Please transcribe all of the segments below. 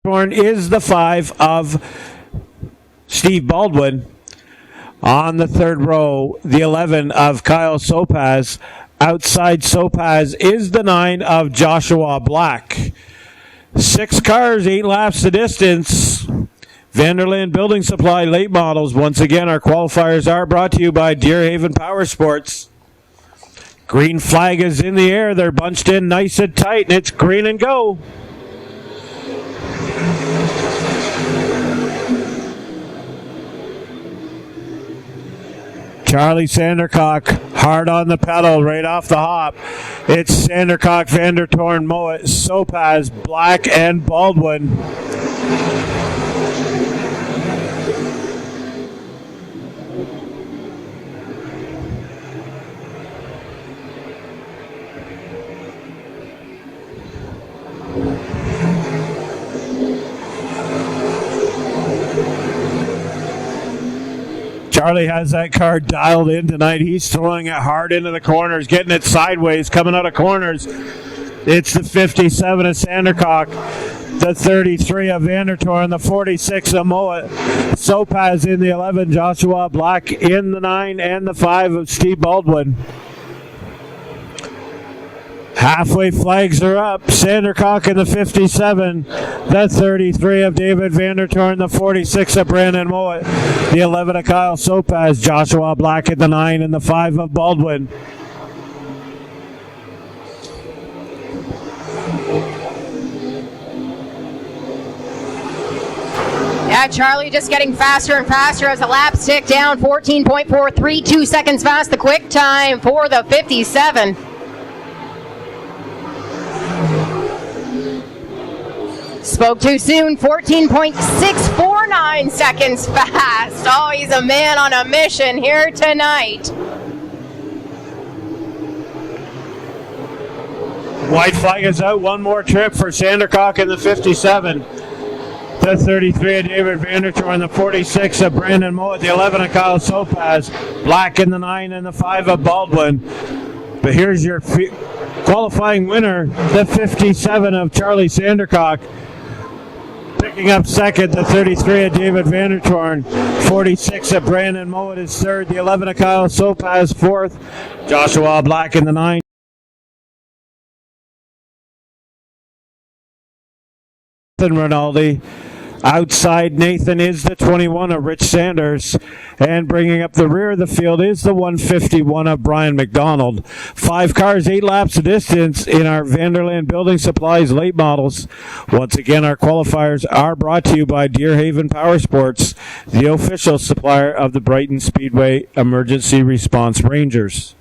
is the 5 of Steve Baldwin. On the third row, the 11 of Kyle Sopaz. Outside Sopaz is the 9 of Joshua Black. 6 cars, 8 laps the distance. Vanderlaan Building Supply late models. Once again, our qualifiers are brought to you by Deerhaven Power Sports. Green flag is in the air. They're bunched in nice and tight, and it's green and go. Charlie Sandercock hard on the pedal right off the hop. It's Sandercock, Vandertoorn, Mowat, Sopaz, Black, and Baldwin. Charlie has that car dialed in tonight. He's throwing it hard into the corners, getting it sideways, coming out of corners. It's the 57 of Sandercock, the 33 of Vandertoorn, the 46 of Mowat. Sopaz in the 11, Joshua Black in the 9, and the 5 of Steve Baldwin. Halfway flags are up. Sandercock in the 57, the 33 of David Vandertoorn, the 46 of Brandon Mowat, the 11 of Kyle Sopaz, Joshua Black in the 9, and the 5 of Baldwin. Yeah, Charlie just getting faster and faster as the laps tick down. 14.432 seconds fast, the quick time for the 57. Spoke too soon, 14.649 seconds fast. Oh, he's a man on a mission here tonight. White flag is out. One more trip for Sandercock in the 57. The 33 of David Vandertoorn, the 46 of Brandon Mowat, the 11 of Kyle Sopaz, Black in the 9, and the 5 of Baldwin. But here's your qualifying winner, the 57 of Charlie Sandercock. Picking up second, the 33 of David Vandertoorn, 46 of Brandon Mowat is third, the 11 of Kyle Sopaz fourth, Joshua Black in the 9. Rinaldi. Outside Nathan is the 21 of Rich Sanders, and bringing up the rear of the field is the 151 of Brian McDonald. 5 cars, 8 laps of distance in our Vanderlaan Building Supplies late models. Once again, our qualifiers are brought to you by Deerhaven Power Sports, the official supplier of the Brighton Speedway Emergency Response Rangers.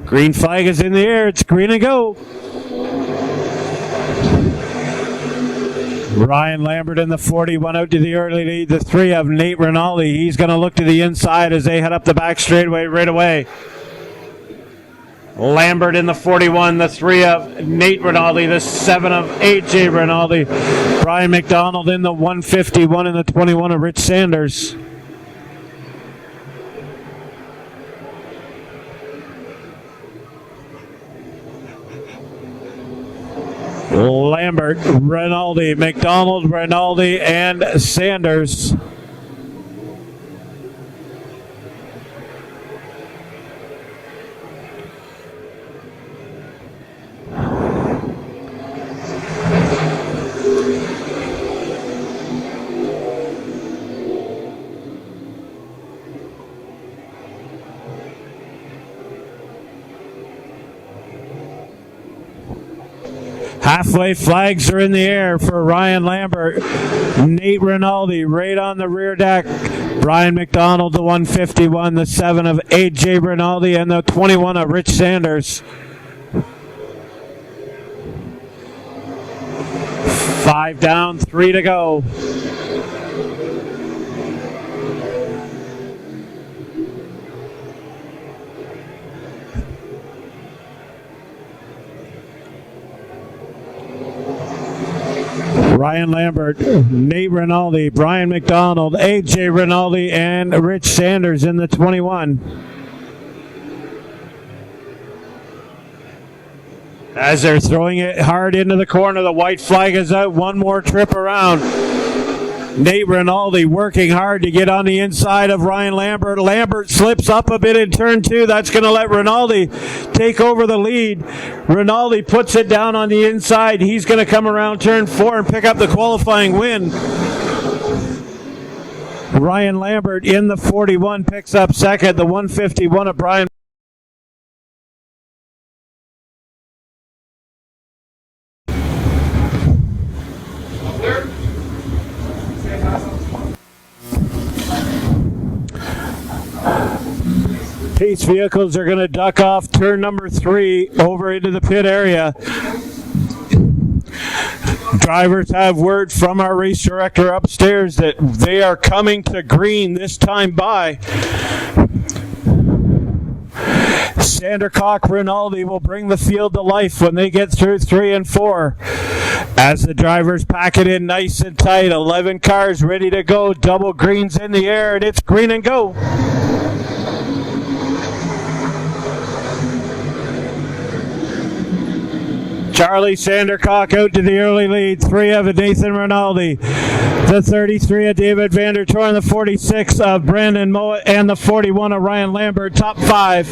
Green flag is in the air. It's green and go. Ryan Lambert in the 40 went out to the early lead. The 3 of Nate Rinaldi. He's going to look to the inside as they head up the back straightaway right away. Lambert in the 41. The 3 of Nate Rinaldi. The 7 of AJ Rinaldi. Brian McDonald in the 151 and the 21 of Rich Sanders. Lambert, Rinaldi, McDonald, Rinaldi, and Sanders. Halfway flags are in the air for Ryan Lambert. Nate Rinaldi right on the rear deck. Brian McDonald, the 151, the 7 of AJ Rinaldi, and the 21 of Rich Sanders. 5 down, 3 to go. Ryan Lambert, Nate Rinaldi, Brian McDonald, AJ Rinaldi, and Rich Sanders in the 21. As they're throwing it hard into the corner, the white flag is out. One more trip around. Nate Rinaldi working hard to get on the inside of Ryan Lambert. Lambert slips up a bit in turn 2. That's going to let Rinaldi take over the lead. Rinaldi puts it down on the inside. He's going to come around turn 4 and pick up the qualifying win. Ryan Lambert in the 41 picks up second. The 151 of Brian. Pace vehicles are going to duck off turn number 3 over into the pit area. Drivers have word from our race director upstairs that they are coming to green this time by. Sandercock Rinaldi will bring the field to life when they get through 3 and 4. As the drivers pack it in nice and tight, 11 cars ready to go, double greens in the air, and it's green and go. Charlie Sandercock out to the early lead. 3 of Nathan Rinaldi. The 33 of David Vanderlaan, the 46 of Brandon Mowat, and the 41 of Ryan Lambert. Top 5.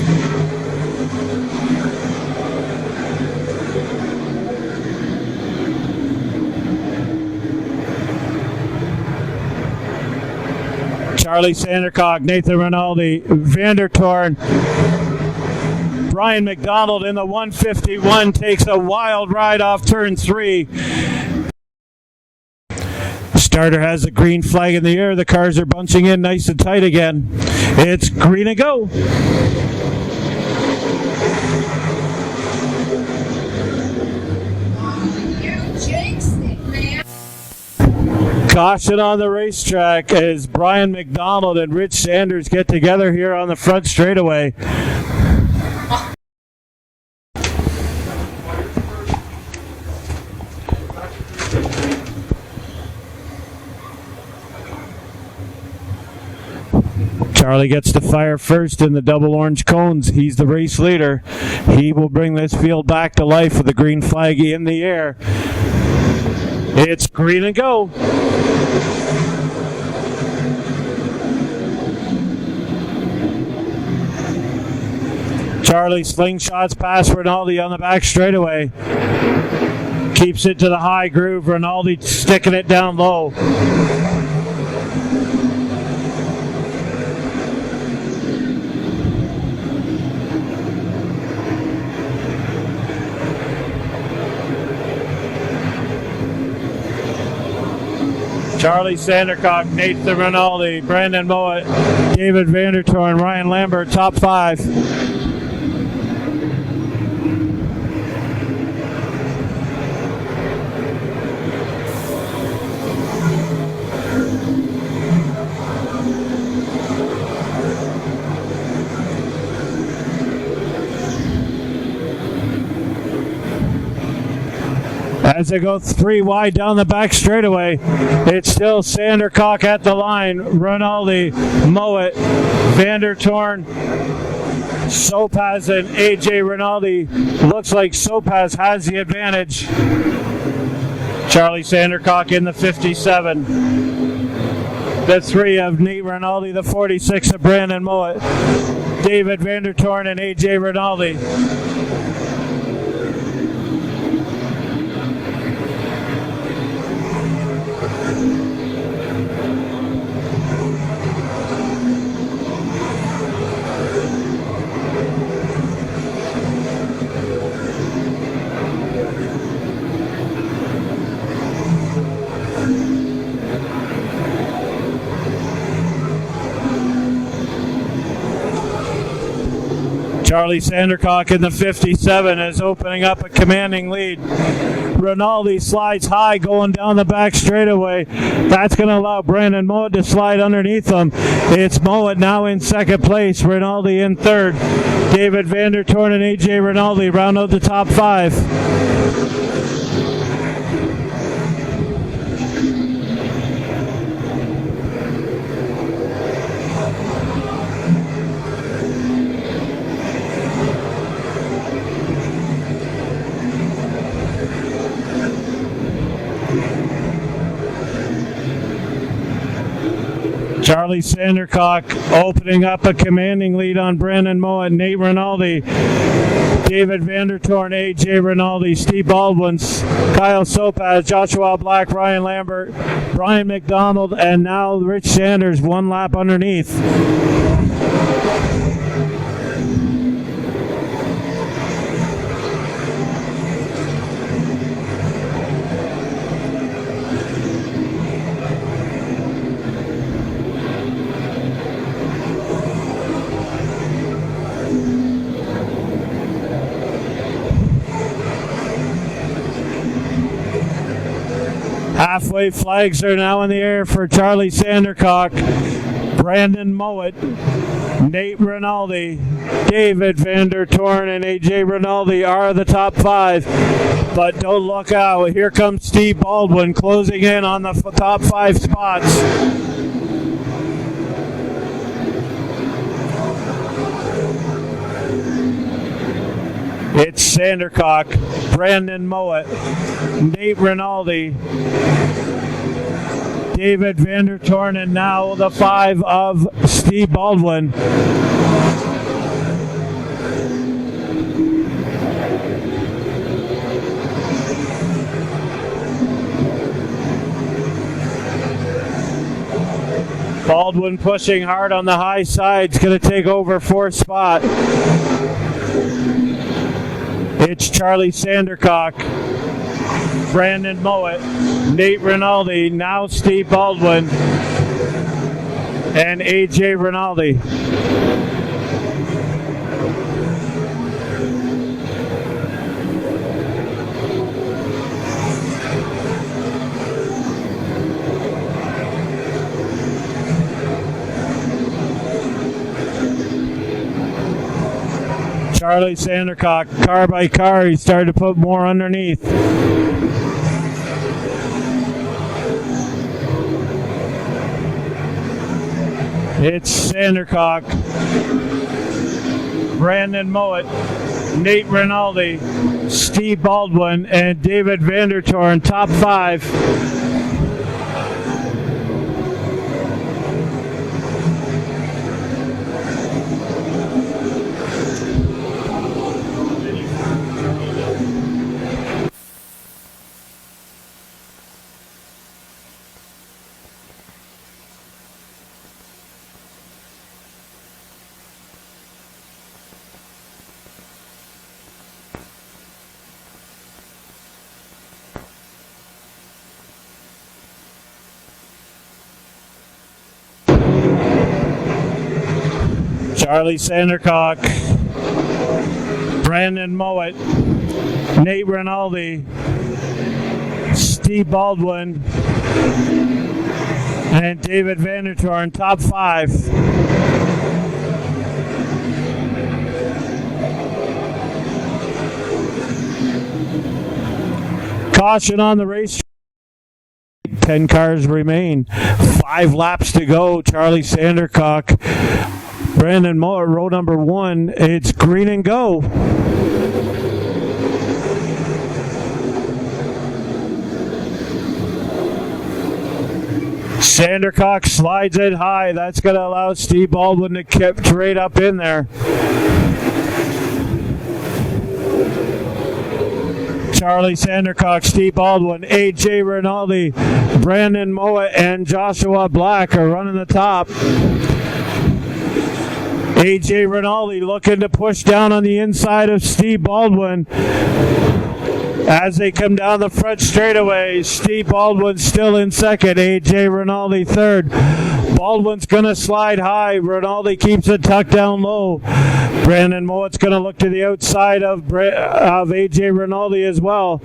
Charlie Sandercock, Nathan Rinaldi, Vanderlaan. Brian McDonald in the 151 takes a wild ride off turn 3. Starter has a green flag in the air. The cars are bunching in nice and tight again. It's green and go. Caution on the racetrack as Brian McDonald and Rich Sanders get together here on the front straightaway. Charlie gets to fire first in the double orange cones. He's the race leader. He will bring this field back to life with the green flag in the air. It's green and go. Charlie slingshots past Rinaldi on the back straightaway. Keeps it to the high groove. Rinaldi sticking it down low. Charlie Sandercock, Nathan Rinaldi, Brandon Mowat, David Vanderlaan, Ryan Lambert, top 5. As they go 3 wide down the back straightaway, it's still Sandercock at the line. Rinaldi, Mowat, Vanderlaan, Sopaz, and AJ Rinaldi. Looks like Sopaz has the advantage. Charlie Sandercock in the 57. The 3 of Nate Rinaldi, the 46 of Brandon Mowat, David Vanderlaan, and AJ Rinaldi. Charlie Sandercock in the 57 is opening up a commanding lead. Rinaldi slides high going down the back straightaway. That's going to allow Brandon Mowat to slide underneath him. It's Mowat now in second place. Rinaldi in third. David Vandertoorn and AJ Rinaldi round out the top five. Charlie Sandercock opening up a commanding lead on Brandon Mowat, Nate Rinaldi, David Vandertoorn, AJ Rinaldi, Steve Baldwin, Kyle Sopaz, Joshua Black, Ryan Lambert, Brian McDonald, and now Rich Sanders one lap underneath. Halfway flags are now in the air for Charlie Sandercock, Brandon Mowat, Nate Rinaldi, David Vandertoorn, and AJ Rinaldi are the top five. But don't look out. Here comes Steve Baldwin closing in on the top five spots. It's Sandercock, Brandon Mowat, Nate Rinaldi, David Vandertoorn, and now the five of Steve Baldwin. Baldwin pushing hard on the high side. It's going to take over fourth spot. It's Charlie Sandercock, Brandon Mowat, Nate Rinaldi, now Steve Baldwin, and AJ Rinaldi. Charlie Sandercock, car by car, he started to put more underneath. It's Sandercock, Brandon Mowat, Nate Rinaldi, Steve Baldwin, and David Vandertoorn, top five. Charlie Sandercock, Brandon Mowat, Nate Rinaldi, Steve Baldwin, and David Vandertoorn, top five. Caution on the racetrack. 10 cars remain. 5 laps to go. Charlie Sandercock, Brandon Mowat, row number 1. It's green and go. Sandercock slides it high. That's going to allow Steve Baldwin to keep right up in there. Charlie Sandercock, Steve Baldwin, AJ Rinaldi, Brandon Mowat, and Joshua Black are running the top. AJ Rinaldi looking to push down on the inside of Steve Baldwin. As they come down the front straightaway, Steve Baldwin still in second, AJ Rinaldi third. Baldwin's going to slide high. Rinaldi keeps it tucked down low. Brandon Mowat's going to look to the outside of AJ Rinaldi as well.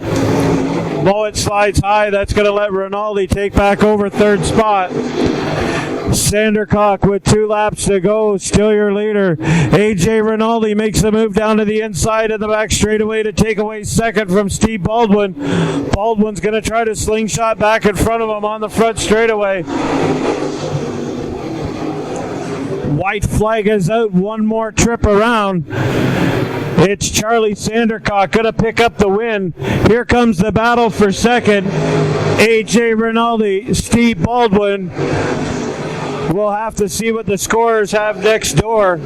Mowat slides high. That's going to let Rinaldi take back over third spot. Sandercock with 2 laps to go, still your leader. AJ Rinaldi makes the move down to the inside of the back straightaway to take away second from Steve Baldwin. Baldwin's going to try to slingshot back in front of him on the front straightaway. White flag is out, one more trip around. It's Charlie Sandercock going to pick up the win. Here comes the battle for second. AJ Rinaldi, Steve Baldwin. We'll have to see what the scorers have next door.